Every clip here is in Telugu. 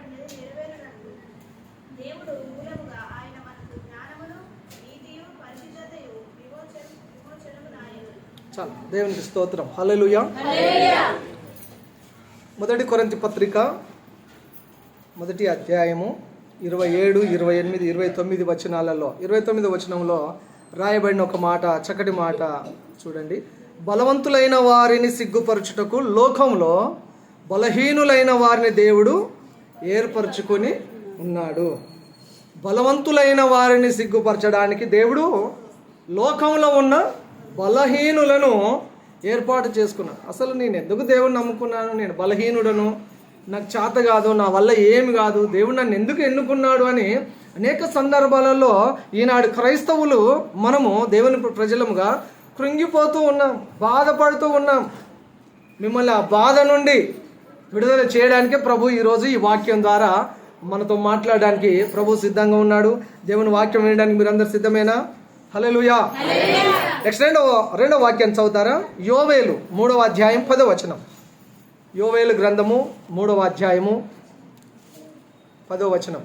రాయబడినది నెరవేరునట్లు దేవుడు మూలముగా ఆయన మనకు జ్ఞానమును నీతియు పరిశుద్ధతయు విమోచనమునాయను. చాలు, దేవునికి స్తోత్రం. హల్లెలూయా. మొదటి కొరింథీ పత్రిక 1వ అధ్యాయము 27, 28, 29 వచనాలలో 29వ వచనంలో రాయబడిన ఒక మాట, చక్కటి మాట చూడండి. బలవంతులైన వారిని సిగ్గుపరచుటకు లోకంలో బలహీనులైన వారిని దేవుడు ఏర్పరచుకొని ఉన్నాడు. బలవంతులైన వారిని సిగ్గుపరచడానికి దేవుడు లోకంలో ఉన్న బలహీనులను ఏర్పాటు చేసుకున్నాడు. అసలు నేను ఎందుకు దేవుడిని నమ్ముకున్నాను? నేను బలహీనుడను, నాకు చేత కాదు, నా వల్ల ఏమి కాదు, దేవుడు నన్ను ఎందుకు ఎన్నుకున్నాడు అని అనేక సందర్భాలలో ఈనాడు క్రైస్తవులు మనము దేవుని ప్రజలముగా కృంగిపోతూ ఉన్నాం, బాధపడుతూ ఉన్నాం. మిమ్మల్ని ఆ బాధ నుండి విడుదల చేయడానికే ప్రభు ఈరోజు ఈ వాక్యం ద్వారా మనతో మాట్లాడడానికి ప్రభు సిద్ధంగా ఉన్నాడు. దేవుని వాక్యం వినడానికి మీరందరూ సిద్ధమేనా? హల్లెలూయా. నెక్స్ట్ రెండో వాక్యాన్ని చదువుతారా? యోవేలు 3వ అధ్యాయం 10వ వచనం. యోవేలు గ్రంథము 3వ అధ్యాయము 10వ వచనం.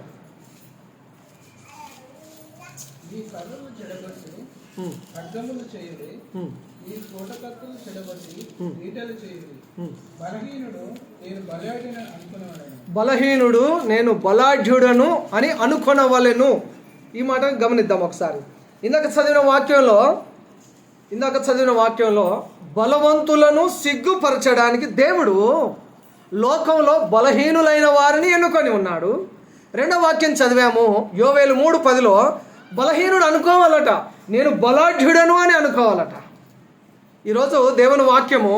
ఈ కర్రలు చెడగొట్టి ఖడ్గములు చేయుడి, ఈ కోటకత్తులు చెడగొట్టి ఈటలు చేయుడి. బలహీనుడు నేను బలాఢ్యుడను అనుకునేవాడను. బలహీనుడు నేను బలాఢ్యుడను అని అనుకొనవలెను. ఈ మాట గమనిద్దాం ఒకసారి. ఇందాక చదివిన వాక్యంలో బలవంతులను సిగ్గుపరచడానికి దేవుడు లోకంలో బలహీనులైన వారిని ఎన్నుకొని ఉన్నాడు. రెండో వాక్యం చదివాము యోవేలు 3:10లో బలహీనుడు అనుకోవాలట, నేను బలాఢ్యుడను అని అనుకోవాలట. ఈరోజు దేవుని వాక్యము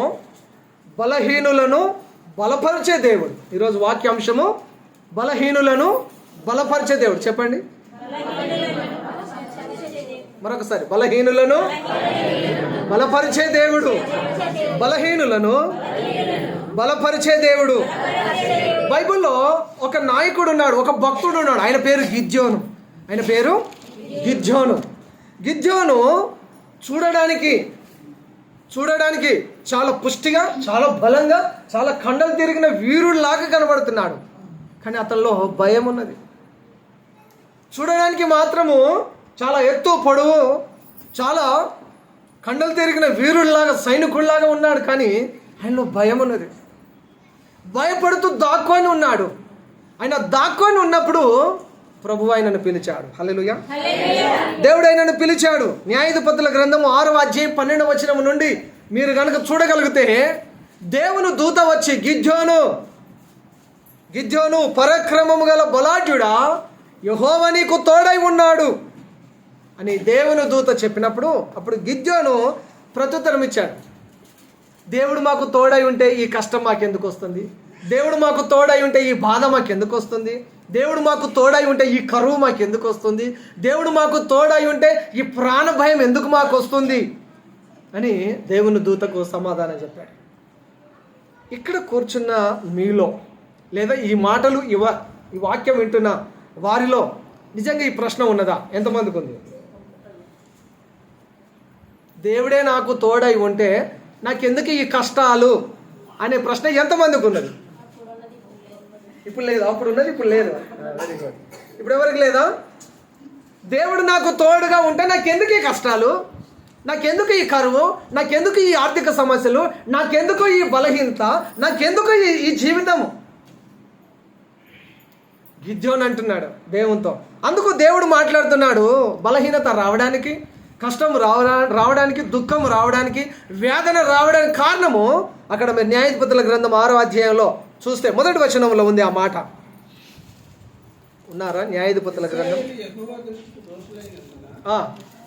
బలహీనులను బలపరిచే దేవుడు. ఈరోజు వాక్యాంశము బలహీనులను బలపరిచే దేవుడు. చెప్పండి మరొకసారి. బలహీనులను బలపరిచే దేవుడు, బలహీనులను బలపరిచే దేవుడు. బైబిల్లో ఒక నాయకుడు ఉన్నాడు, ఒక భక్తుడు ఉన్నాడు. ఆయన పేరు గిద్యోను. గిద్యోను చూడడానికి చాలా పుష్టిగా, చాలా బలంగా, చాలా కండలు తిరిగిన వీరుడిలాగా కనబడుతున్నాడు. కానీ అతనిలో భయం ఉన్నది. చూడడానికి మాత్రము చాలా ఎత్తు, పొడవు, చాలా కండలు తిరిగిన వీరుడిలాగా, సైనికుడిలాగా ఉన్నాడు. కానీ ఆయనలో భయం ఉన్నది. భయపడుతూ దాక్కొని ఉన్నాడు. ఆయన దాక్కొని ఉన్నప్పుడు ప్రభువు ఆయనను పిలిచాడు. హల్లెలూయా. దేవుడు ఆయనను పిలిచాడు. న్యాయాధిపతుల గ్రంథము 6వ అధ్యాయం 12వ వచనం నుండి మీరు కనుక చూడగలిగితే, దేవుని దూత వచ్చి గిద్యోను పరాక్రమము గల బలాఢ్యుడా, యెహోవా నీకు తోడై ఉన్నాడు అని దేవుని దూత చెప్పినప్పుడు అప్పుడు గిద్యోను ప్రత్యుత్తరం ఇచ్చాడు. దేవుడు మాకు తోడై ఉంటే ఈ కష్టం మాకెందుకు వస్తుంది? దేవుడు మాకు తోడై ఉంటే ఈ బాధ మాకెందుకు వస్తుంది? దేవుడు మాకు తోడై ఉంటే ఈ కరువు మాకెందుకు వస్తుంది? దేవుడు మాకు తోడై ఉంటే ఈ ప్రాణ భయం ఎందుకు మాకు వస్తుంది అని దేవుని దూతకు సమాధానం చెప్పాడు. ఇక్కడ కూర్చున్న మీలో లేదా ఈ మాటలు ఈ వాక్యం వింటున్న వారిలో నిజంగా ఈ ప్రశ్న ఉన్నదా? ఎంతమందికి ఉంది? దేవుడే నాకు తోడై ఉంటే నాకెందుకు ఈ కష్టాలు అనే ప్రశ్న ఎంతమందికి ఉన్నది? ఇప్పుడు లేదు, అప్పుడు ఉన్నది, ఇప్పుడు లేదు. Very good. ఇప్పుడు ఎవరికి లేదా? దేవుడు నాకు తోడుగా ఉంటే నాకెందుకు ఈ కష్టాలు, నాకెందుకు ఈ కరువు, నాకెందుకు ఈ ఆర్థిక సమస్యలు, నాకెందుకు ఈ బలహీనత, నాకెందుకు ఈ జీవితము? గిద్యోను అంటున్నాడు దేవునితో. అందుకు దేవుడు మాట్లాడుతున్నాడు. బలహీనత రావడానికి, కష్టం రావడానికి, దుఃఖం రావడానికి, వేదన రావడానికి కారణము అక్కడ మీరు న్యాయాధిపతుల గ్రంథం 6వ అధ్యాయంలో చూస్తే మొదటి వచనంలో ఉంది ఆ మాట. ఉన్నారా? న్యాయాధిపతుల గ్రంథం.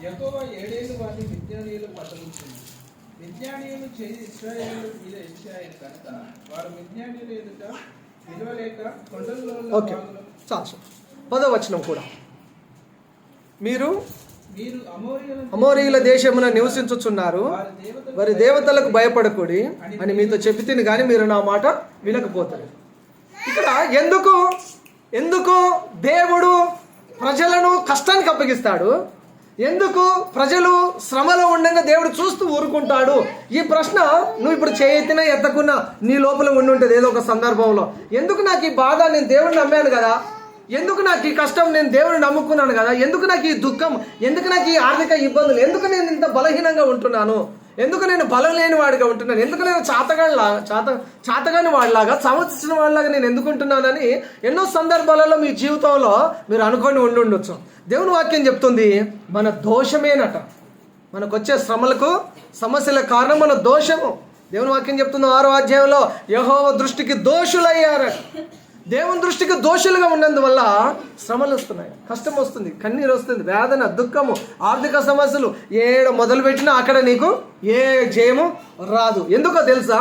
యెహోవా 7 ఏళ్లు వారిని మిద్యానీయులు పట్టణించింది. మిద్యానీయులు చేయి ఇశ్రాయేలు మీద ఇచ్చాయని కనుక వారు మిద్యానీయులు ఎదుట నిలవలేక కొండలలో. ఓకే, చాలు. 10వ వచనం కూడా, మీరు అమోరీయుల దేశమున నివసించుచున్నారు, వారి దేవతలకు భయపడకూడి అని మీతో చెప్పి తిని కానీ మీరు నా మాట వినకపోతారు. ఇక్కడ ఎందుకు దేవుడు ప్రజలను కష్టానికి అప్పగిస్తాడు? ఎందుకు ప్రజలు శ్రమలో ఉండగా దేవుడు చూస్తూ ఊరుకుంటాడు? ఈ ప్రశ్న నువ్వు ఇప్పుడు చేయెత్తినా ఎత్తకున్నా నీ లోపల ఉండి ఉంటుంది ఏదో ఒక సందర్భంలో. ఎందుకు నాకు ఈ బాధ? నేను దేవుడిని నమ్మాను కదా. ఎందుకు నాకు ఈ కష్టం? నేను దేవుడిని నమ్ముకున్నాను కదా. ఎందుకు నాకు ఈ దుఃఖం? ఎందుకు నాకు ఈ ఆర్థిక ఇబ్బందులు? ఎందుకు నేను ఇంత బలహీనంగా ఉంటున్నాను? ఎందుకు నేను బలం లేని వాడిగా ఉంటున్నాను? ఎందుకు నేను చాతగాని వాడిలాగా, సంవత్సరం వాడిలాగా నేను ఎందుకు ఉంటున్నానని ఎన్నో సందర్భాలలో మీ జీవితంలో మీరు అనుకొని ఉండొచ్చు. దేవుని వాక్యం చెప్తుంది మన దోషమేనట. మనకు వచ్చే శ్రమలకు, సమస్యల కారణం మన దోషము. దేవుని వాక్యం చెప్తుంది 6వ అధ్యాయంలో యెహోవా దృష్టికి దోషులయ్యారట. దేవుని దృష్టికి దోషులుగా ఉన్నందువల్ల శ్రమలు వస్తున్నాయి, కష్టం వస్తుంది, కన్నీరు వస్తుంది, వేదన, దుఃఖము, ఆర్థిక సమస్యలు ఏడ మొదలుపెట్టినా అక్కడ నీకు ఏ జయము రాదు. ఎందుకో తెలుసా?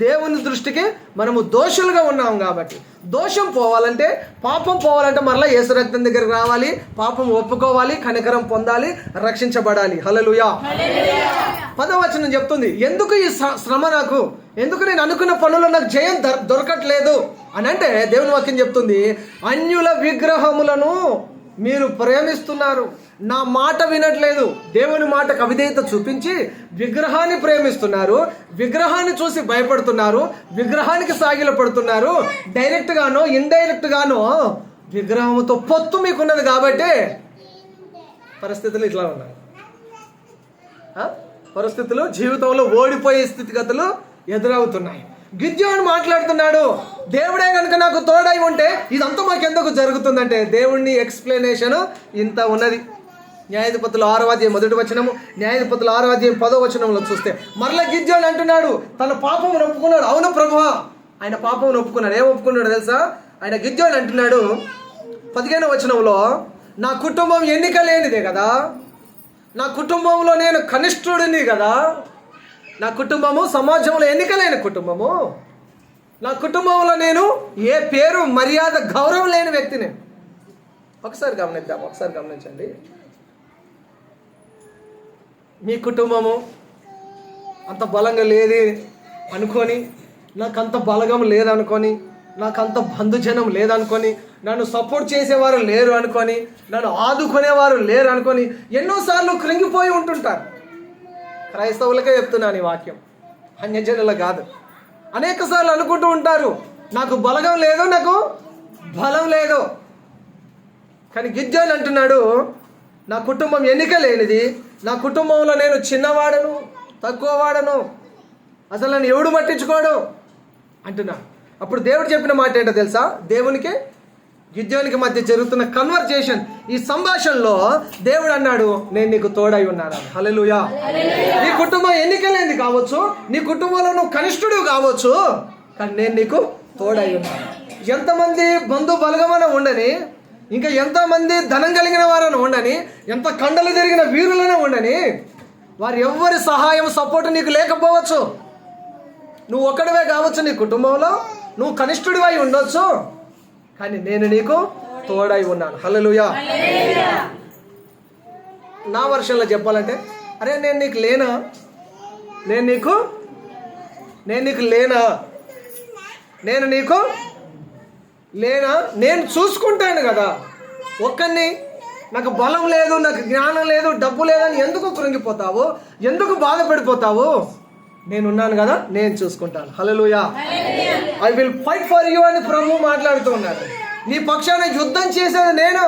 దేవుని దృష్టికి మనము దోషులుగా ఉన్నాం కాబట్టి. దోషం పోవాలంటే, పాపం పోవాలంటే మరలా యేసు రక్తం దగ్గరికి రావాలి, పాపం ఒప్పుకోవాలి, కనికరం పొందాలి, రక్షించబడాలి. హల్లెలూయా. 10వ వచనం చెప్తుంది ఎందుకు ఈ శ్రమ నాకు, ఎందుకు నేను అనుకున్న పనుల్లో నాకు జయం దొరకట్లేదు అని అంటే దేవుని వాక్యం చెప్తుంది అన్యుల విగ్రహములను మీరు ప్రేమిస్తున్నారు, నా మాట వినట్లేదు. దేవుని మాటకు అవిధేయత చూపించి విగ్రహాన్ని ప్రేమిస్తున్నారు, విగ్రహాన్ని చూసి భయపడుతున్నారు, విగ్రహానికి సాగిల పడుతున్నారు. డైరెక్ట్ గానో ఇండైరెక్ట్ గానో విగ్రహంతో పొత్తు మీకున్నది కాబట్టి పరిస్థితులు ఇట్లా ఉన్నాయి. పరిస్థితులు జీవితంలో ఓడిపోయే స్థితిగతులు ఎదురవుతున్నాయి. గిద్యోను మాట్లాడుతున్నాడు, దేవుడే కనుక నాకు తోడై ఉంటే ఇదంతా మాకెందుకు జరుగుతుందంటే దేవుడిని ఎక్స్ప్లెనేషన్ ఇంత ఉన్నది. న్యాయాధిపతులు 6వ అధ్యాయం 1వ వచనము, న్యాయాధిపతులు 6వ అధ్యాయం 10వ వచనంలో చూస్తే మరలా గిద్యోను అంటున్నాడు, తన పాపం ఒప్పుకున్నాడు. అవును ప్రభువా, ఆయన పాపం ఒప్పుకున్నాడు. ఏం ఒప్పుకున్నాడు తెలుసా? ఆయన గిద్యోను అంటున్నాడు 15వ వచనంలో, నా కుటుంబం ఎన్నిక లేనిదే కదా, నా కుటుంబంలో నేను కనిష్ఠుడిని కదా, నా కుటుంబము సమాజంలో ఎన్నికలేని కుటుంబము, నా కుటుంబంలో నేను ఏ పేరు మర్యాద గౌరవం లేని వ్యక్తిని. ఒకసారి గమనించండి. మీ కుటుంబము అంత బలంగా లేదు అనుకొని, నాకంత బలగం లేదనుకొని, నాకంత బంధుజనం లేదనుకొని, నన్ను సపోర్ట్ చేసేవారు లేరు అనుకొని, నన్ను ఆదుకునేవారు లేరు అనుకొని ఎన్నోసార్లు కృంగిపోయి ఉంటుంటారు. క్రైస్తవులకే చెప్తున్నాను ఈ వాక్యం, అన్యజనుల కాదు. అనేక సార్లు అనుకుంటూ ఉంటారు నాకు బలగం లేదు, నాకు బలం లేదు. కానీ గిద్యోను అంటున్నాడు నా కుటుంబం ఎన్నిక లేనిది, నా కుటుంబంలో నేను చిన్నవాడను, తక్కువ వాడను, అసలు నన్ను ఎవడు పట్టించుకోడు అంటున్నా. అప్పుడు దేవుడు చెప్పిన మాట ఏంటో తెలుసా? దేవునికి గిద్యోనికి మధ్య జరుగుతున్న కన్వర్జేషన్, ఈ సంభాషణలో దేవుడు అన్నాడు నేను నీకు తోడై ఉన్నాను. హల్లెలూయా. నీ కుటుంబం ఎన్నికలేంది కావచ్చు, నీ కుటుంబంలో నువ్వు కనిష్ఠుడు కావచ్చు, కానీ నేను నీకు తోడై ఉన్నాను. ఎంతమంది బంధు బలగమన ఉండని, ఇంకా ఎంతమంది ధనం కలిగిన వారని ఉండని, ఎంత కండలు తిరిగిన వీరులను ఉండని, వారు ఎవ్వరి సహాయం సపోర్ట్ నీకు లేకపోవచ్చు. నువ్వు ఒక్కడివే కావచ్చు, నీ కుటుంబంలో నువ్వు కనిష్ఠుడివై ఉండొచ్చు, కానీ నేను నీకు తోడై ఉన్నాను. హల్లెలూయా. నా వర్షంలో చెప్పాలంటే, అరే నేను నీకు లేనా, నేను నీకు లేనా, నేను నీకు లేనా, నేను చూసుకుంటాను కదా ఒక్కడిని. నాకు బలం లేదు, నాకు జ్ఞానం లేదు, డబ్బు లేదని ఎందుకు కృంగిపోతావు, ఎందుకు బాధపడిపోతావు? నేనున్నాను కదా, నేను చూసుకుంటాను. Hallelujah. I will fight for you అని ప్రభు మాట్లాడుతూ ఉన్నారు. నీ పక్షాన యుద్ధం చేసేది నేను,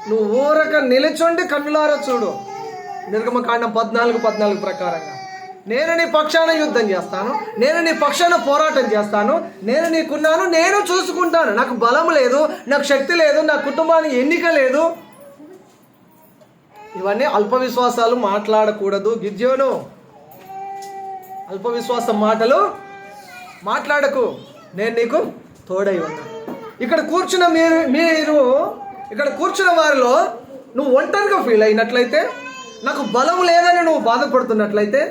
నువ్వు ఊరక నిలుచుండి కన్నులారా చూడు. నిర్గమకాండం 14:14 ప్రకారంగా నేను నీ పక్షాన యుద్ధం చేస్తాను, నేను నీ పక్షాన పోరాటం చేస్తాను, నేను నీకున్నాను, నేను చూసుకుంటాను. నాకు బలం లేదు, నాకు శక్తి లేదు, నా కుటుంబానికి ఎన్నిక లేదు. ఇవన్నీ అల్ప విశ్వాసాలు మాట్లాడకూడదు. గిద్యోను, అల్ప విశ్వాసం మాటలు మాట్లాడకు, నేను నీకు తోడై ఉన్నా. ఇక్కడ కూర్చున్న మీరు ఇక్కడ కూర్చున్న వారిలో నువ్వు ఒంటరిగా ఫీల్ అయినట్లయితే, నాకు బలం లేదని నువ్వు బాధపడుతున్నట్లయితే,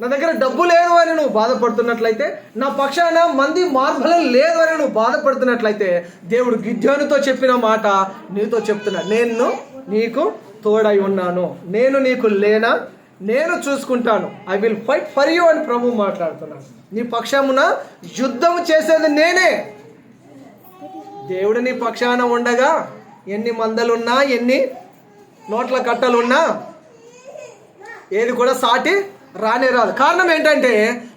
నా దగ్గర డబ్బు లేదు అని నువ్వు బాధపడుతున్నట్లయితే, నా పక్షాన మంది మార్బలం లేదు అని నువ్వు బాధపడుతున్నట్లయితే, దేవుడు గిద్యోనుతో చెప్పిన మాట నీతో చెప్తున్నా, నేను నీకు తోడై ఉన్నాను, నేను నీకు లేనా, నేను చూసుకుంటాను. I will fight for you అని ప్రభు మాట్లాడుతున్నాను. నీ పక్షమున యుద్ధం చేసేది నేనే. దేవుడు నీ పక్షాన ఉండగా ఎన్ని మందలున్నా, ఎన్ని నోట్ల కట్టలున్నా ఏది కూడా సాటి రానే రాదు. కారణం ఏంటంటే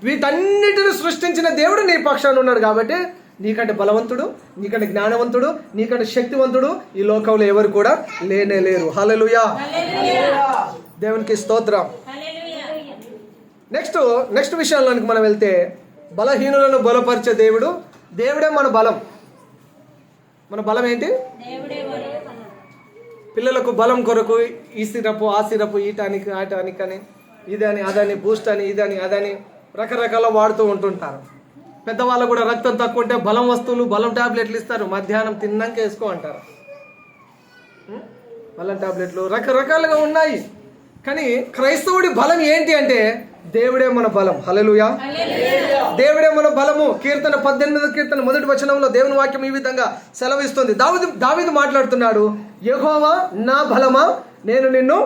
వీటన్నిటిని సృష్టించిన దేవుడు నీ పక్షాన ఉన్నాడు కాబట్టి నీకంటే బలవంతుడు, నీకంటే జ్ఞానవంతుడు, నీకంటే శక్తివంతుడు ఈ లోకంలో ఎవరు కూడా లేనే లేరు. హల్లెలూయా, దేవునికి స్తోత్రం. నెక్స్ట్ విషయంలోనికి మనం వెళ్తే, బలహీనులను బలపరిచే దేవుడే మన బలం. మన బలం ఏంటి? పిల్లలకు బలం కొరకు ఈ సిరప్ ఆ సిరప్ ఈ టానిక్ ఆ టానిక్ అని ఇదని అదని బూస్ట్ అని ఇదని అదని రకరకాల వాడుతూ ఉంటుంటారు. పెద్దవాళ్ళు కూడా రక్తం తక్కువ ఉంటే బలం వస్తువులు, బలం టాబ్లెట్లు ఇస్తారు. మధ్యాహ్నం తిన్నాక వేసుకో అంటారు. బలం టాబ్లెట్లు రకరకాలుగా ఉన్నాయి. కానీ క్రైస్తవుడి బలం ఏంటి అంటే దేవుడే మన బలం. హల్లెలూయా, దేవుడే మన బలము. కీర్తన 18వ కీర్తన 1వ వచనంలో దేవుని వాక్యం ఈ విధంగా సెలవిస్తుంది. దావీదు మాట్లాడుతున్నాడు, యెహోవా నా బలమా నేను నిన్ను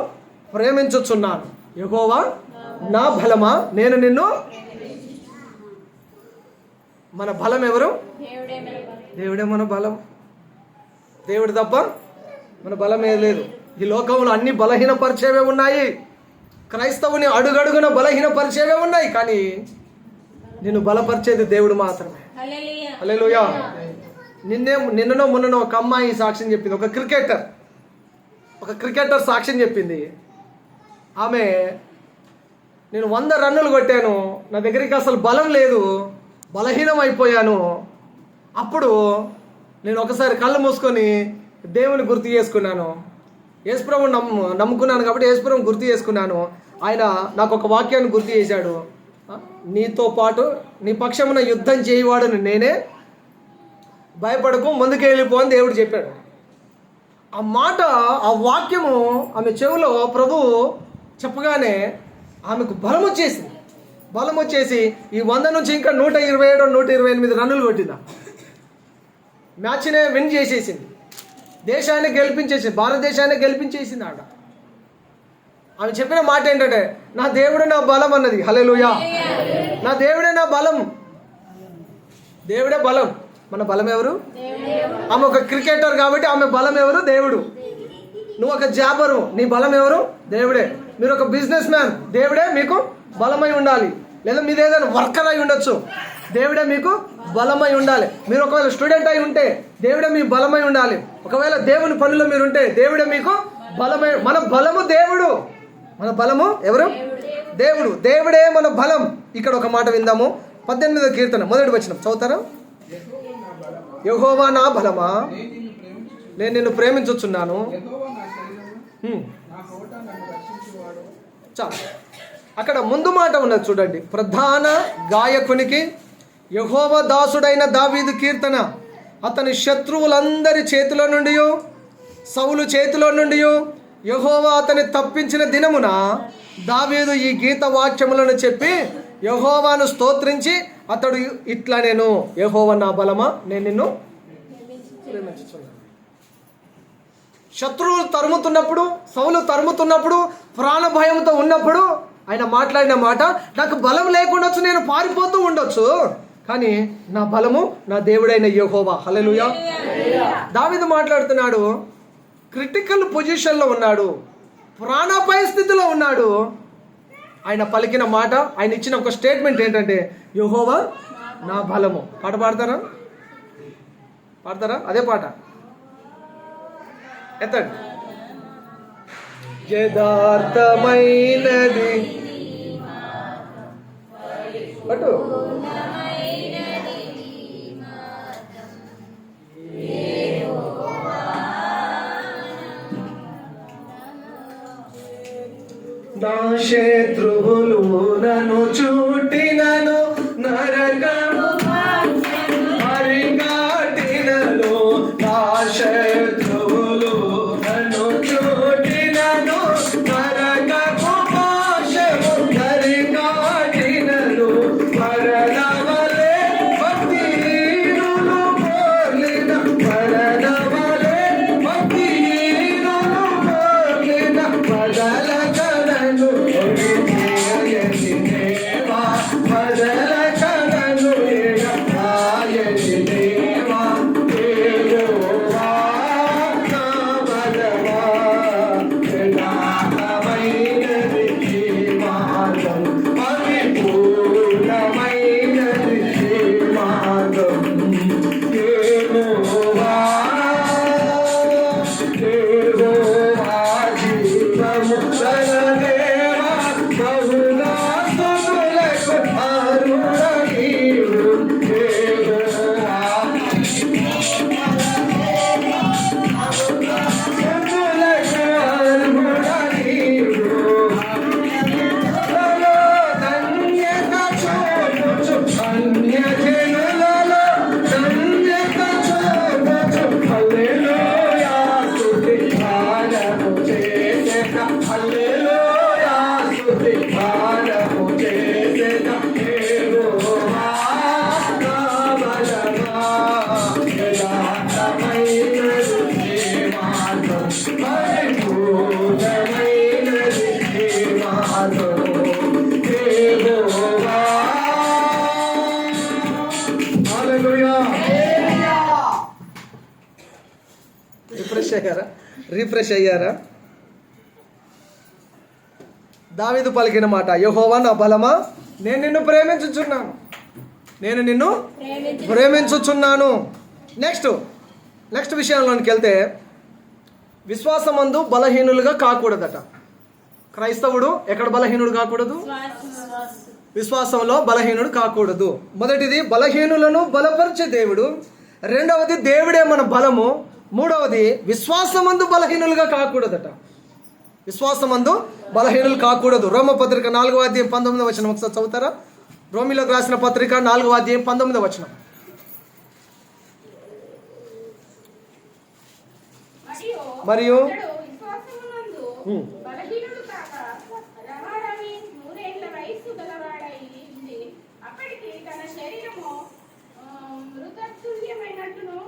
ప్రేమించుచున్నాను. యెహోవా నా బలమా నేను నిన్ను. మన బలం ఎవరు? దేవుడే మన బలం. దేవుడు తప్ప మన బలం ఏది లేదు. ఈ లోకంలో అన్ని బలహీనపరిచేవే ఉన్నాయి. క్రైస్తవుని అడుగడుగున బలహీనపరిచేవే ఉన్నాయి. కానీ నిన్ను బలపరిచేది దేవుడు మాత్రమే. హల్లెలూయా. నిన్ననో మొన్ననో ఒక అమ్మాయి సాక్ష్యం చెప్పింది. ఒక క్రికెటర్ సాక్ష్యం చెప్పింది. ఆమె, నేను 100 రన్నులు కొట్టాను, నా దగ్గరికి అసలు బలం లేదు, బలహీనం అయిపోయాను. అప్పుడు నేను ఒకసారి కళ్ళు మూసుకొని దేవుని గుర్తు చేసుకున్నాను. యేసుప్రభుని నమ్ముకున్నాను కాబట్టి యేసుప్రభుని గుర్తు చేసుకున్నాను. ఆయన నాకు ఒక వాక్యాన్ని గుర్తు చేశాడు, నీతో పాటు నీ పక్షమున యుద్ధం చేయవాడని నేనే, భయపడకు ముందుకు వెళ్ళిపో అని దేవుడు చెప్పాడు. ఆ మాట, ఆ వాక్యము ఆమె చెవిలో ప్రభువు చెప్పగానే ఆమెకు బలం వచ్చేసి ఈ 100 నుంచి ఇంకా 127 128 రన్నులు కొట్టిందా. మ్యాచ్నే విన్ చేసేసింది, దేశాన్ని గెలిపించేసింది, భారతదేశాన్ని గెలిపించేసింది. ఆమె చెప్పిన మాట ఏంటంటే, నా దేవుడు నా బలం అన్నది. హల్లెలూయా, నా దేవుడే నా బలం. దేవుడే బలం. మన బలం ఎవరు? ఆమె ఒక క్రికెటర్ కాబట్టి ఆమె బలం ఎవరు? దేవుడు. నువ్వు ఒక జాబరు, నీ బలం ఎవరు? దేవుడే. మీరు ఒక బిజినెస్ మ్యాన్, దేవుడే మీకు బలమై ఉండాలి. లేదా మీరు ఏదైనా వర్కర్ అయి ఉండొచ్చు, దేవుడే మీకు బలమై ఉండాలి. మీరు ఒకవేళ స్టూడెంట్ అయి ఉంటే దేవుడే మీ బలమై ఉండాలి. ఒకవేళ దేవుని పనిలో మీరు ఉంటే దేవుడే మీకు బలమై. మన బలము దేవుడు. మన బలము ఎవరు? దేవుడు. దేవుడే మన బలం. ఇక్కడ ఒక మాట విందాము. 18వ కీర్తన 1వ వచనం చదువుతారా? యెహోవా నా బలమా నేను నిన్ను ప్రేమించుచున్నాను. చాలు. అక్కడ ముందు మాట ఉన్నది చూడండి. ప్రధాన గాయకునికి యెహోవా దాసుడైన దావీదు కీర్తన. అతని శత్రువులందరి చేతిలో నుండి, సౌలు చేతిలో నుండి యెహోవా అతని తప్పించిన దినమున దావీదు ఈ గీత వాక్యములను చెప్పి యెహోవాను స్తోత్రించి అతడు ఇట్లా, నేను యెహోవా నా బలమా నేను నిన్ను ప్రేమించుచున్నాను. శత్రువులు తరుముతున్నప్పుడు, సౌలు తరుముతున్నప్పుడు, ప్రాణ భయంతో ఉన్నప్పుడు ఆయన మాట్లాడిన మాట, నాకు బలం లేకుండొచ్చు, నేను పారిపోతూ ఉండొచ్చు, కానీ నా బలము నా దేవుడైన యెహోవా. హల్లెలూయా. దావీదు మాట్లాడుతున్నాడు, క్రిటికల్ పొజిషన్లో ఉన్నాడు, ప్రాణాపాయ స్థితిలో ఉన్నాడు. ఆయన పలికిన మాట, ఆయన ఇచ్చిన ఒక స్టేట్మెంట్ ఏంటంటే, యెహోవా నా బలము. పాట పాడతారా? అదే పాట ఎత్తండి. యథార్థమైనది పట్టు, నా శత్రువులు నన్ను చుట్టినను, నరకము అరికాటినను. నా శత్రువులు నన్ను చుట్టినను, నరకము పాశము అరికాటినను. మరణవలే భక్తిహీనులు పోలిన, మరణవలే భక్తిహీనులు పోలిన పగల దేవా మార్గం యెహోవా యెహోవా జీవము గల దేవా బహునా స్తుతులకు అర్హుడ నీవు యెహోవా స్తుతులకు అర్హుడ నీవు ధన్యత చూపుచు అన్యజనులలో ధన్యత చూపుచు హల్లెలూయా స్తుతి గానము చేసేక హల్లెలూయా స్తుతి గానము చేసేక యెహోవా నా బలమా యథార్థమైనది నీ మార్గం పరిపూర్ణమైనది నీ మార్గం యెహోవా హల్లెలూయా. రిఫ్రెష్ అయ్యారా? దావీదు పలికిన మాట, యెహోవా నా బలమా నేను నిన్ను ప్రేమించుచున్నాను, నేను నిన్ను ప్రేమించుచున్నాను. నెక్స్ట్ విషయంలోనికి వెళ్తే విశ్వాసమందు బలహీనులుగా కాకూడదట. క్రైస్తవుడు ఎక్కడ బలహీనుడు కాకూడదు? విశ్వాసంలో బలహీనుడు కాకూడదు. మొదటిది బలహీనులను బలపరిచే దేవుడు, రెండవది దేవుడే మన బలము, మూడవది విశ్వాసమందు బలహీనులుగా కాకూడదట. విశ్వాసమందు బలహీనులు కాకూడదు. రోమపత్రిక 4వ అధ్యాయం 19వ వచనం ఒకసారి చదువుతారా? రోమిలోకి రాసిన పత్రిక 4వ అధ్యాయం 19వ వచనం. మరియు విశ్వాసమునందు బలహీనుడు కాక రమారమి 100 ఏళ్ల వయస్సు గలవాడై ఉండి అప్పటికి తన శరీరము మృతతుల్యమైనట్టును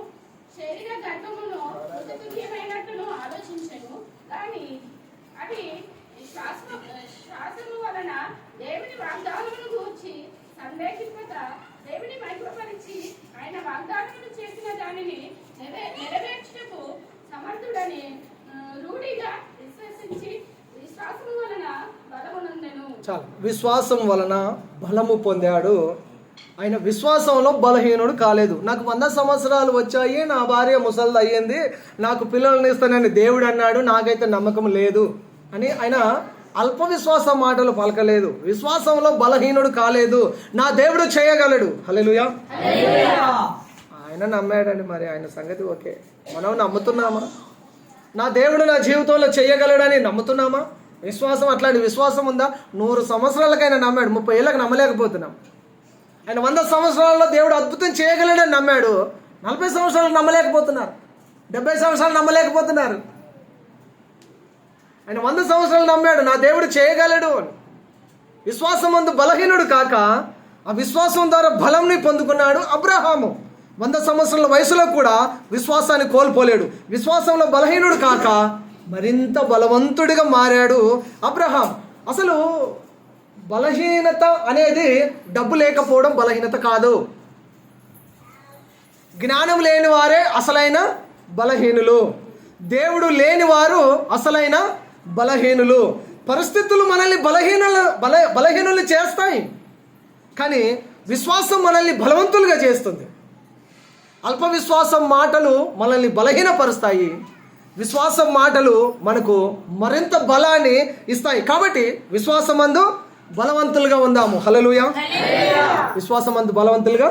శరీర గర్భమును మృతతుల్యమైనట్టును ఆలోచించెను. కానీ అవి శ్వాసము వలన దేవుని వాగ్దానమును గూర్చి సందేహింపక దేవుని మహిమపరిచి ఆయన వాగ్దానమును చేసిన దానిని నెరవేర్చుటకు సమర్థుడని రూఢిగా విశ్వసించి విశ్వాసము వలన బలమునందెను. చాలు, విశ్వాసం వలన బలము పొందాడు. ఆయన విశ్వాసంలో బలహీనుడు కాలేదు. నాకు 100 సంవత్సరాలు వచ్చాయి, నా భార్య ముసలిది అయ్యింది, నాకు పిల్లల్ని ఇస్తానని దేవుడు అన్నాడు, నాకైతే నమ్మకం లేదు అని ఆయన అల్ప విశ్వాస మాటలు పలకలేదు. విశ్వాసంలో బలహీనుడు కాలేదు. నా దేవుడు చేయగలడు. హల్లెలూయా. ఆయన నమ్మాడండి, మరి ఆయన సంగతి ఓకే. మనం నమ్ముతున్నామా? నా దేవుడు నా జీవితంలో చేయగలడని నమ్ముతున్నామా? విశ్వాసం, అట్లాంటి విశ్వాసం ఉందా? 100 సంవత్సరాలకైనా నమ్మాడు, 30 ఏళ్ళకి నమ్మలేకపోతున్నాం. ఆయన 100 సంవత్సరాల్లో దేవుడు అద్భుతం చేయగలడని నమ్మాడు, 40 సంవత్సరాలు నమ్మలేకపోతున్నారు, 70 సంవత్సరాలు నమ్మలేకపోతున్నారు. ఆయన 100 సంవత్సరాలు నమ్మాడు, నా దేవుడు చేయగలడు అని. విశ్వాసం అందు బలహీనుడు కాక ఆ విశ్వాసం ద్వారా బలంని పొందుకున్నాడు అబ్రహాము. 100 సంవత్సరాల వయసులో కూడా విశ్వాసాన్ని కోల్పోలేడు. విశ్వాసంలో బలహీనుడు కాక మరింత బలవంతుడిగా మారాడు అబ్రహాం. అసలు బలహీనత అనేది డబ్బు లేకపోవడం బలహీనత కాదు. జ్ఞానం లేని వారే అసలైన బలహీనులు, దేవుడు లేని వారు అసలైన బలహీనులు. పరిస్థితులు మనల్ని బలహీనులు చేస్తాయి, కానీ విశ్వాసం మనల్ని బలవంతులుగా చేస్తుంది. అల్ప విశ్వాసం మాటలు మనల్ని బలహీనపరుస్తాయి, విశ్వాసం మాటలు మనకు మరింత బలాన్ని ఇస్తాయి. కాబట్టి విశ్వాసమందు బలవంతులుగా ఉందాము. హల్లెలూయా. విశ్వాసమందు బలవంతులుగా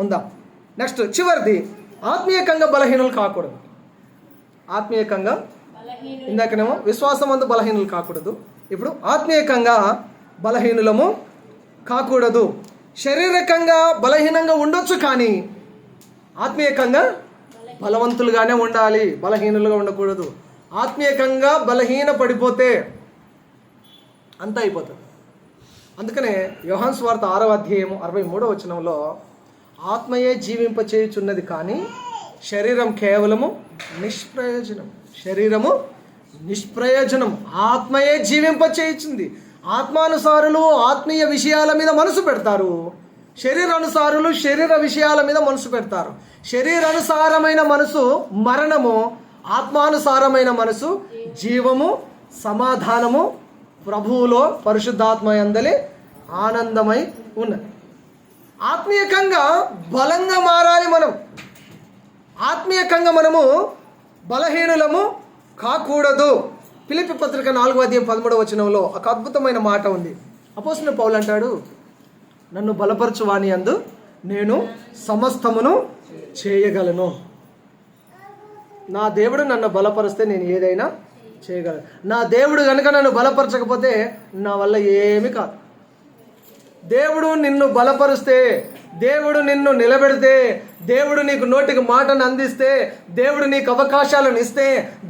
ఉందాం. నెక్స్ట్ చివరిది, ఆత్మీయంగా బలహీనులు కాకూడదు. ఆత్మీయంగా, ఇందాకనేమో విశ్వాసమందు బలహీనులు కాకూడదు, ఇప్పుడు ఆత్మీయంగా బలహీనులము కాకూడదు. శారీరకంగా బలహీనంగా ఉండొచ్చు, కానీ ఆత్మీయంగా బలవంతులుగానే ఉండాలి, బలహీనులుగా ఉండకూడదు. ఆత్మీయంగా బలహీన పడిపోతే అంతా అయిపోతుంది. అందుకనే యోహాను సువార్త 6వ అధ్యాయం 63వ వచనంలో ఆత్మయే జీవింపచేయుచున్నది, కానీ శరీరం కేవలము నిష్ప్రయోజనం. శరీరము నిష్ప్రయోజనం, ఆత్మయే జీవింపచేయుచుంది. ఆత్మానుసారులు ఆత్మీయ విషయాల మీద మనసు పెడతారు, శరీరానుసారులు శరీర విషయాల మీద మనసు పెడతారు. శరీరానుసారమైన మనసు మరణము, ఆత్మానుసారమైన మనసు జీవము, సమాధానము, ప్రభువులో పరిశుద్ధాత్మ యందలి ఆనందమై ఉన్నది. ఆత్మీయకంగా బలంగా మారాలి మనం. ఆత్మీయకంగా మనము బలహీనులము కాకూడదు. ఫిలిప్పీ పత్రిక 4:13 ఒక అద్భుతమైన మాట ఉంది. అపోస్తలుడైన పౌలు అంటాడు, నన్ను బలపరచువాని యందు నేను సమస్తమును చేయగలను. నా దేవుడు నన్ను బలపరిస్తే నేను ఏదైనా చేయగలను. నా దేవుడు కనుక నన్ను బలపరచకపోతే నా వల్ల ఏమీ కాదు. దేవుడు నిన్ను బలపరిస్తే, దేవుడు నిన్ను నిలబెడితే, దేవుడు నీకు నోటికి మాటను అందిస్తే, దేవుడు నీకు అవకాశాలను ఇస్తే,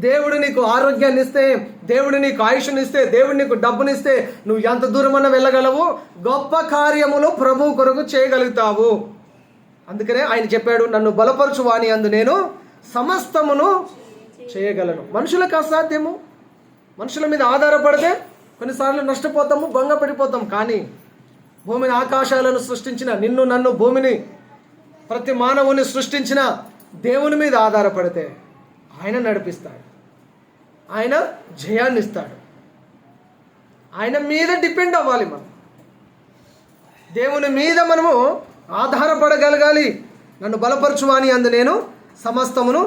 దేవుడు నీకు ఆరోగ్యాన్ని ఇస్తే, దేవుడు నీకు ఆయుష్ని ఇస్తే, దేవుడు నీకు డబ్బునిస్తే నువ్వు ఎంత దూరమన్నా వెళ్ళగలవు. గొప్ప కార్యములు ప్రభువు కొరకు చేయగలుగుతావు. అందుకనే ఆయన చెప్పాడు, నన్ను బలపరచువాని యందు నేను సమస్తమును చేయగలను. మనుషులకు అసాధ్యము. మనుషుల మీద ఆధారపడితే కొన్నిసార్లు నష్టపోతాము, భంగపడిపోతాం. కానీ భూమిని ఆకాశాలను సృష్టించిన నిన్ను నన్ను భూమిని ప్రతి మానవుని సృష్టించిన దేవుని మీద ఆధారపడితే ఆయన నడిపిస్తాడు, ఆయన జయాన్ని ఇస్తాడు. ఆయన మీద డిపెండ్ అవ్వాలి. మనం దేవుని మీద మనము ఆధారపడగలగాలి. నన్ను బలపరచువాని అందు నేను సమస్తమును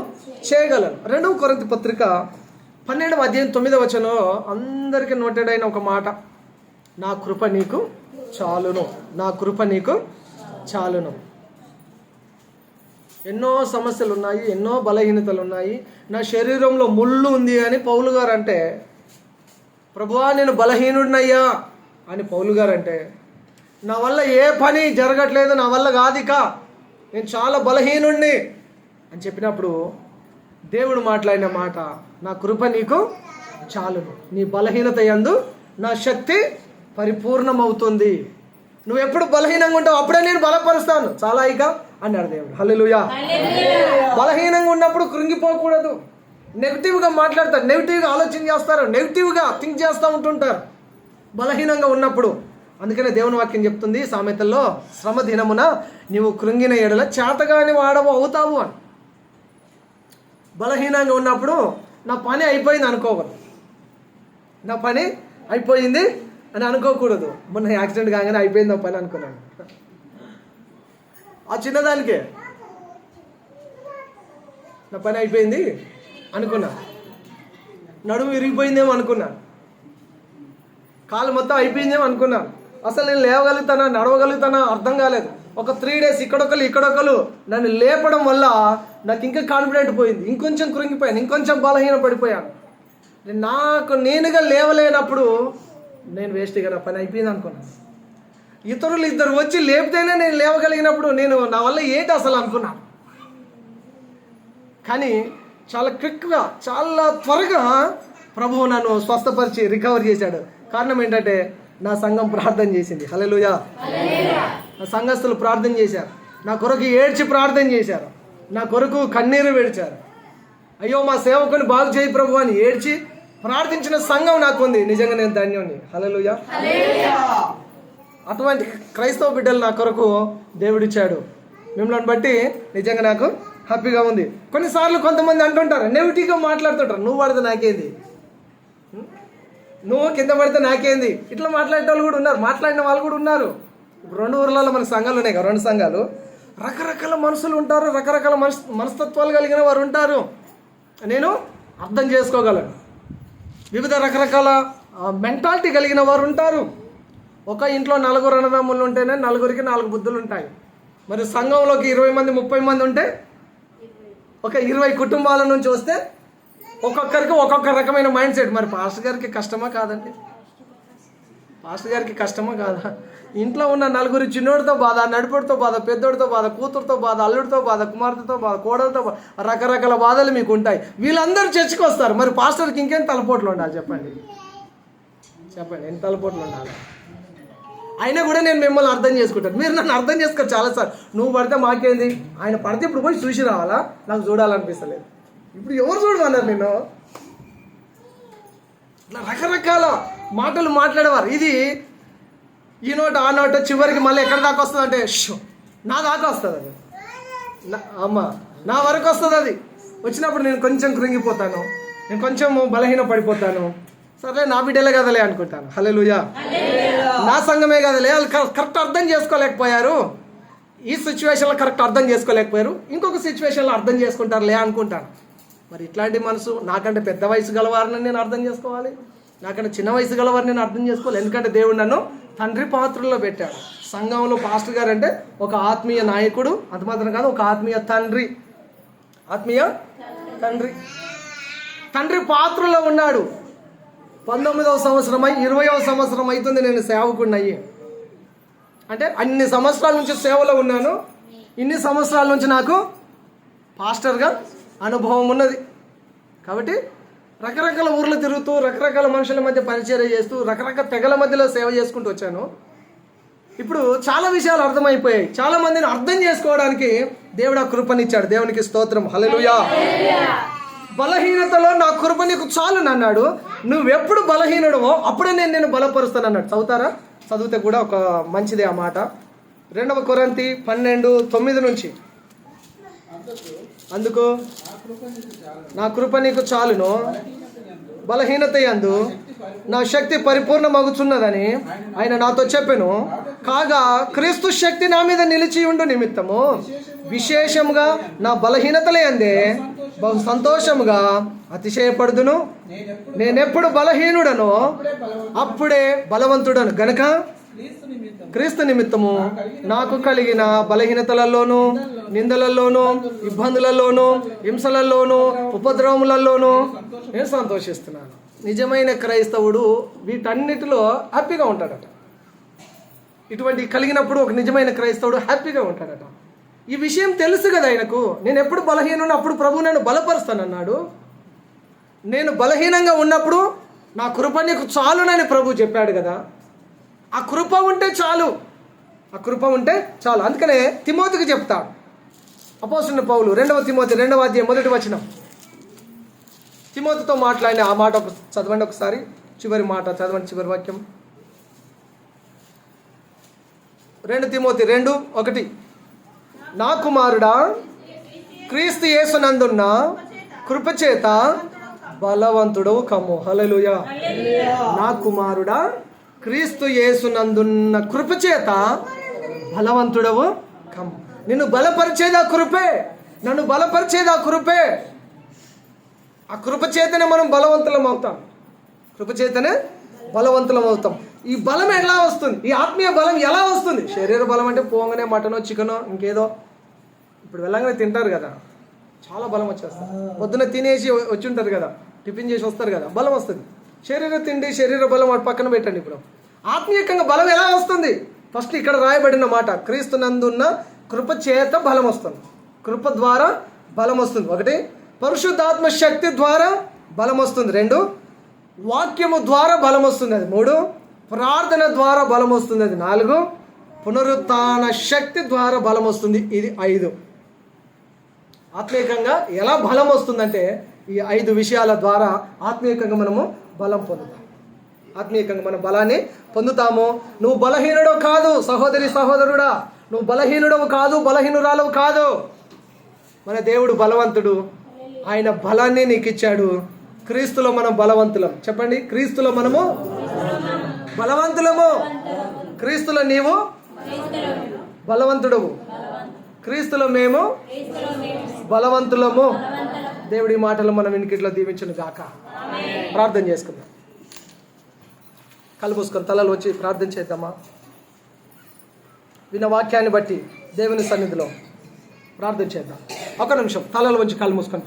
చేయగలను. 2 కొరింథీ పత్రిక 12:9 అందరికీ నోటెడ్ అయిన ఒక మాట, నా కృప నీకు చాలును, నా కృప నీకు చాలును. ఎన్నో సమస్యలు ఉన్నాయి, ఎన్నో బలహీనతలు ఉన్నాయి, నా శరీరంలో ముళ్ళు ఉంది అని పౌలు గారు అంటే, ప్రభువా నేను బలహీనుడినయ్యా అని పౌలు గారు అంటే, నా వల్ల ఏ పని జరగట్లేదు, నా వల్ల కాదిక, నేను చాలా బలహీనుడిని అని చెప్పినప్పుడు దేవుడు మాట్లాడిన మాట, నా కృప నీకు చాలును, నీ బలహీనత యందు నా శక్తి పరిపూర్ణమవుతుంది. నువ్వు ఎప్పుడు బలహీనంగా ఉంటావు అప్పుడే నేను బలపరుస్తాను, చాలా ఇక అన్నాడు దేవుడు. హల్లెలూయా. బలహీనంగా ఉన్నప్పుడు కృంగిపోకూడదు. నెగిటివ్గా మాట్లాడతారు, నెగిటివ్గా ఆలోచన చేస్తారు, నెగిటివ్గా థింక్ చేస్తూ ఉంటుంటారు బలహీనంగా ఉన్నప్పుడు. అందుకనే దేవుని వాక్యం చెప్తుంది సామెతల్లో, శ్రమ దినమున నీవు కృంగిన ఎడల చేతగాని వాడవు అవుతావు అని. బలహీనంగా ఉన్నప్పుడు నా పని అయిపోయింది అనుకోకూడదు, నా పని అయిపోయింది అని అనుకోకూడదు. మొన్న యాక్సిడెంట్ కాగానే అయిపోయింది ఆ పని అనుకున్నాను. ఆ చిన్నదానికే నా పని అయిపోయింది అనుకున్నా, నడుము విరిగిపోయిందేమో అనుకున్నా, కాలు మొత్తం అయిపోయిందేమో అనుకున్నా, అసలు నేను లేవగలుగుతానా నడవగలుగుతానా అర్థం కాలేదు. ఒక 3 days ఇక్కడొకరు నన్ను లేపడం వల్ల నాకు ఇంకా కాన్ఫిడెంట్ పోయింది, ఇంకొంచెం కృంగిపోయాను, ఇంకొంచెం బలహీన పడిపోయాను. నాకు నేనుగా లేవలేనప్పుడు నేను వేస్ట్గా నా పని అయిపోయింది అనుకున్నాను. ఇతరులు 2 వచ్చి లేపితేనే నేను లేవగలిగినప్పుడు నేను నా వల్ల ఏంటి అసలు అనుకున్నాను. కానీ చాలా క్విక్గా, చాలా త్వరగా ప్రభువు నన్ను స్వస్థపరిచి రికవర్ చేశాడు. కారణం ఏంటంటే నా సంఘం ప్రార్థన చేసింది. హల్లెలూయా. నా సంఘస్థులు ప్రార్థన చేశారు, నా కొరకు ఏడ్చి ప్రార్థన చేశారు, నా కొరకు కన్నీరు విడిచారు. అయ్యో మా సేవకుని బాగు చేయి ప్రభు అని ఏడ్చి ప్రార్థించిన సంఘం నాకు ఉంది. నిజంగా నేను ధన్యుణ్ణి. హల్లెలూయా. అటువంటి క్రైస్తవ బిడ్డలు నా కొరకు దేవుడిచ్చాడు. మిమ్మల్ని బట్టి నిజంగా నాకు హ్యాపీగా ఉంది. కొన్నిసార్లు కొంతమంది అంటుంటారు, నెగిటివ్గా మాట్లాడుతుంటారు, నువ్వు పడితే నాకేంది, నువ్వు కింద పడితే నాకేంది, ఇట్లా మాట్లాడే వాళ్ళు కూడా ఉన్నారు, మాట్లాడిన వాళ్ళు కూడా ఉన్నారు. ఇప్పుడు 2 ఊర్లలో మన సంఘాలు ఉన్నాయి కదా, 2 సంఘాలు, రకరకాల మనుషులు ఉంటారు, రకరకాల మనస్తత్వాలు కలిగిన వారు ఉంటారు. నేను అర్థం చేసుకోగలను. వివిధ రకరకాల మెంటాలిటీ కలిగిన వారు ఉంటారు. ఒక ఇంట్లో 4 అన్నదమ్ములు ఉంటేనే 4కి 4 బుద్ధులు ఉంటాయి. మరి సంఘంలోకి 20 మంది 30 మంది ఉంటే ఒక 20 కుటుంబాల నుంచి వస్తే ఒక్కొక్కరికి ఒక్కొక్క రకమైన మైండ్ సెట్. మరి పాస్టర్ గారికి కష్టమా కాదండి? పాస్టర్ గారికి కష్టమా కాదా? ఇంట్లో ఉన్న 4 చిన్నోడితో బాధ, నడుపుడితో బాధ, పెద్దోడితో బాధ, కూతురుతో బాధ, అల్లుడితో బాధ, కుమార్తెతో బాధ, కోడలతో బాధ, రకరకాల బాధలు మీకు ఉంటాయి. వీళ్ళందరూ చర్చికి వస్తారు. మరి పాస్టర్కి ఇంకేం తలపోట్లు ఉండాలి చెప్పండి? ఎన్ని తలపోట్లు ఉండాలి? అయినా కూడా నేను మిమ్మల్ని అర్థం చేసుకుంటాను, మీరు నన్ను అర్థం చేసుకోరు చాలాసార్లు. నువ్వు పడితే మాకేంది, ఆయన పడితే ఇప్పుడు పోయి చూసి రావాలా, నాకు చూడాలనిపిస్తలేదు. ఇప్పుడు ఎవరు చూడమన్నారు నేను? ఇట్లా రకరకాల మాటలు మాట్లాడేవారు. ఇది ఈ నోట ఆ నోట, చివరికి మళ్ళీ ఎక్కడి దాకా వస్తుంది అంటే నా దాకా వస్తుంది అది, అమ్మ నా వరకు వస్తుంది. అది వచ్చినప్పుడు నేను కొంచెం కృంగిపోతాను, నేను కొంచెం బలహీన పడిపోతాను. సరే నా బిడ్డలే కదలే అనుకుంటాను. హల్లెలూయా. నా సంఘమే కదలే, వాళ్ళు కరెక్ట్ అర్థం చేసుకోలేకపోయారు. ఈ సిచ్యువేషన్లో కరెక్ట్ అర్థం చేసుకోలేకపోయారు, ఇంకొక సిచ్యువేషన్లో అర్థం చేసుకుంటారులే అనుకుంటాను. మరి ఇట్లాంటి మనసు, నాకంటే పెద్ద వయసు గలవారిని నేను అర్థం చేసుకోవాలి, నాకంటే చిన్న వయసు గలవారిని నేను అర్థం చేసుకోవాలి. ఎందుకంటే దేవుడు నన్ను తండ్రి పాత్రలో పెట్టాడు. సంఘంలో పాస్టర్ గారు అంటే ఒక ఆత్మీయ నాయకుడు, అంత మాత్రం కాదు, ఒక ఆత్మీయ తండ్రి. ఆత్మీయ తండ్రి, తండ్రి పాత్రలో ఉన్నాడు. 19వ సంవత్సరం 20వ సంవత్సరం అవుతుంది నేను సేవకుడిని అయ్యి. అంటే అన్ని సంవత్సరాల నుంచి సేవలో ఉన్నాను. ఇన్ని సంవత్సరాల నుంచి నాకు పాస్టర్గా అనుభవం ఉన్నది. కాబట్టి రకరకాల ఊర్లు తిరుగుతూ, రకరకాల మనుషుల మధ్య పరిచయం చేస్తూ, రకరకాల తెగల మధ్యలో సేవ చేసుకుంటూ వచ్చాను. ఇప్పుడు చాలా విషయాలు అర్థమైపోయాయి. చాలా మందిని అర్థం చేసుకోవడానికి దేవుడు ఆ కృపనిచ్చాడు. దేవునికి స్తోత్రం, హల్లెలూయా. బలహీనతలో నా కృప నీకు చాలు అన్నాడు. నువ్వెప్పుడు బలహీనుడవో అప్పుడే నేను బలపరుస్తాను అన్నాడు. చదువుతారా? చదివితే కూడా ఒక మంచిదే ఆ మాట. 2 కొరింథీ 12:9 నుంచి. అందుకు నా కృప నీకు చాలును, బలహీనత యందు నా శక్తి పరిపూర్ణమగుచున్నదని ఆయన నాతో చెప్పెను. కాగా క్రీస్తు శక్తి నా మీద నిలిచి ఉండు నిమిత్తము విశేషముగా నా బలహీనతలే అందే బహు సంతోషముగా అతిశయపడుదును. నేనెప్పుడు బలహీనుడనో అప్పుడే బలవంతుడను గనక క్రీస్తు నిమిత్తము నాకు కలిగిన బలహీనతలలోనూ, నిందలలోనూ, ఇబ్బందులలోనూ, హింసలలోనూ, ఉపద్రవములలోనూ నేను సంతోషిస్తున్నాను. నిజమైన క్రైస్తవుడు వీటన్నిటిలో హ్యాపీగా ఉంటాడట. ఇటువంటి కలిగినప్పుడు ఒక నిజమైన క్రైస్తవుడు హ్యాపీగా ఉంటాడట. ఈ విషయం తెలుసు కదా ఆయనకు. నేను ఎప్పుడు బలహీనుడు అప్పుడు ప్రభు నన్ను బలపరుస్తానన్నాడు. నేను బలహీనంగా ఉన్నప్పుడు నా కృప నీకు చాలునని ప్రభు చెప్పాడు కదా. ఆ కృప ఉంటే చాలు, ఆ కృప ఉంటే చాలు. అందుకనే తిమోతికి చెప్తాడు అపోస్తలుడైన పౌలు, 2 తిమోతి 2వ అధ్యాయం 1వ వచనం. తిమోతితో మాట్లాడిన ఆ మాట చదవండి ఒకసారి. చివరి మాట చదవండి, చివరి వాక్యం. 2 తిమోతి 2:1. నా కుమారుడా, క్రీస్తు యేసునందున్న కృపచేత బలవంతుడవు కమ్ము. హల్లెలూయా. నా కుమారుడా, క్రీస్తు యేసునందున్న కృపచేత బలవంతుడవు కమ్ము. నిన్ను బలపరిచేది ఆ కృపే, నన్ను బలపరిచేది ఆ కృపే. ఆ కృపచేతనే మనం బలవంతులం అవుతాం. కృపచేతనే బలవంతులం అవుతాం. ఈ బలం ఎలా వస్తుంది? ఈ ఆత్మీయ బలం ఎలా వస్తుంది? శరీర బలం అంటే పోగానే మటనో చికెనో ఇంకేదో ఇప్పుడు వెళ్ళగానే తింటారు కదా, చాలా బలం వచ్చేస్తారు. పొద్దున తినేసి వచ్చి ఉంటారు కదా, టిఫిన్ చేసి వస్తారు కదా, బలం వస్తుంది. శరీర తిండి, శరీర బలం అటు పక్కన పెట్టండి. ఇప్పుడు ఆత్మీయంగా బలం ఎలా వస్తుంది? ఫస్ట్ ఇక్కడ రాయబడిన మాట, క్రీస్తునందున్న కృప చేత బలం వస్తుంది. కృప ద్వారా బలం వస్తుంది. 1, పరిశుద్ధాత్మ శక్తి ద్వారా బలం వస్తుంది. 2, వాక్యము ద్వారా బలం వస్తుంది. అది 3, ప్రార్థన ద్వారా బలం వస్తుంది. అది 4, పునరుత్థాన శక్తి ద్వారా బలం వస్తుంది. ఇది 5. ఆత్మీయంగా ఎలా బలం వస్తుందంటే ఈ 5 విషయాల ద్వారా ఆత్మీయంగా మనము బలం పొందుతాం. ఆత్మీయంగా మనం బలాన్ని పొందుతాము. నువ్వు బలహీనుడు కాదు సహోదరి సహోదరుడా, నువ్వు బలహీనుడవు కాదు, బలహీనురాలవు కాదు. మన దేవుడు బలవంతుడు. ఆయన బలాన్ని నీకు ఇచ్చాడు. క్రీస్తులో మనం బలవంతులం. చెప్పండి, క్రీస్తులో మనము బలవంతులము. క్రీస్తులో నీవు బలవంతుడవు, క్రీస్తులో మేము బలవంతులము. దేవుడి మాటలు మనం ఇంకిట్లో దీవించును గాక. ప్రార్థన చేసుకుందాం. కళ్ళు మూసుకొని తలలు వచ్చి ప్రార్థన చేద్దామా? విన్న వాక్యాన్ని బట్టి దేవుని సన్నిధిలో ప్రార్థన చేద్దాం. 1 నిమిషం తలలు వంచి కళ్ళు మూసుకొని